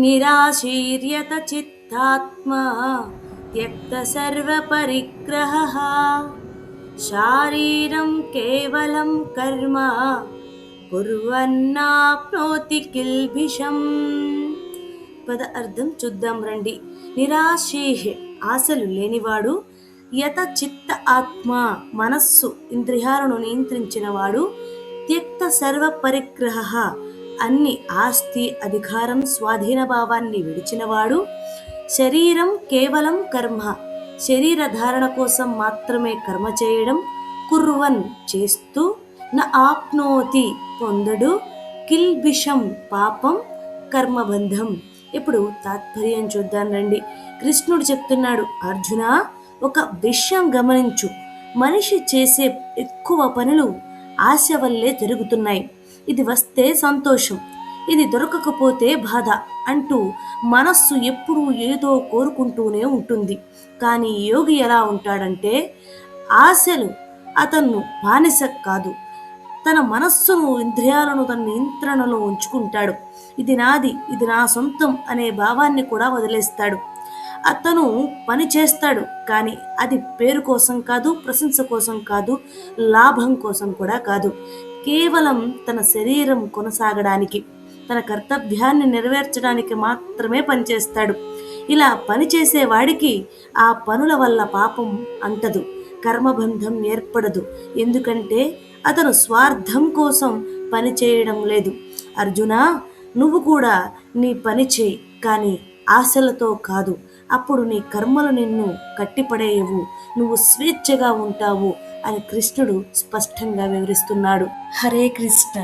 నిరాశీర్యత చిత్తాత్మా త్యక్త సర్వపరిగ్రహః శారీరం కేవలం కర్మ కుర్వన్నాప్నోతి కిల్బిషం. పద అర్థం చూద్దాం రండి. నిరాశీః ఆశలు లేనివాడు, యత చిత్త ఆత్మ మనస్సు ఇంద్రియాలను నియంత్రించినవాడు, త్యక్త సర్వ పరిగ్రహ అన్ని ఆస్తి అధికారం స్వాధీన భావాన్ని విడిచినవాడు, శరీరం కేవలం కర్మ శరీర ధారణ కోసం మాత్రమే కర్మ చేయడం, కుర్వన్ చేస్తూ, న ఆప్నోతి పొందడు, కిల్బిషం పాపం కర్మబంధం. ఇప్పుడు తాత్పర్యం చూద్దాం రండి. కృష్ణుడు చెప్తున్నాడు, అర్జున ఒక విషయం గమనించు, మనిషి చేసే ఎక్కువ పనులు ఆశ వల్లే జరుగుతున్నాయి. ఇది వస్తే సంతోషం, ఇది దొరకకపోతే బాధ అంటూ మనస్సు ఎప్పుడూ ఏదో కోరుకుంటూనే ఉంటుంది. కానీ యోగి ఎలా ఉంటాడంటే, ఆశలు అతను బానిస కాదు, తన మనస్సును ఇంద్రియాలను తన నియంత్రణలో ఉంచుకుంటాడు. ఇది నాది, ఇది నా సొంతం అనే భావాన్ని కూడా వదిలేస్తాడు. అతను పని చేస్తాడు, కానీ అది పేరు కోసం కాదు, ప్రశంస కోసం కాదు, లాభం కోసం కూడా కాదు. కేవలం తన శరీరం కొనసాగడానికి, తన కర్తవ్యాన్ని నెరవేర్చడానికి మాత్రమే పనిచేస్తాడు. ఇలా పనిచేసే వాడికి ఆ పనుల వల్ల పాపం అంటదు, కర్మబంధం ఏర్పడదు. ఎందుకంటే అతను స్వార్థం కోసం పని చేయడం లేదు. అర్జున, నువ్వు కూడా నీ పని చేయి, కానీ ఆశలతో కాదు. అప్పుడు నీ కర్మలు నిన్ను కట్టిపడేయవు, నువ్వు స్వేచ్ఛగా ఉంటావు అని కృష్ణుడు స్పష్టంగా వివరిస్తున్నాడు. హరే కృష్ణ.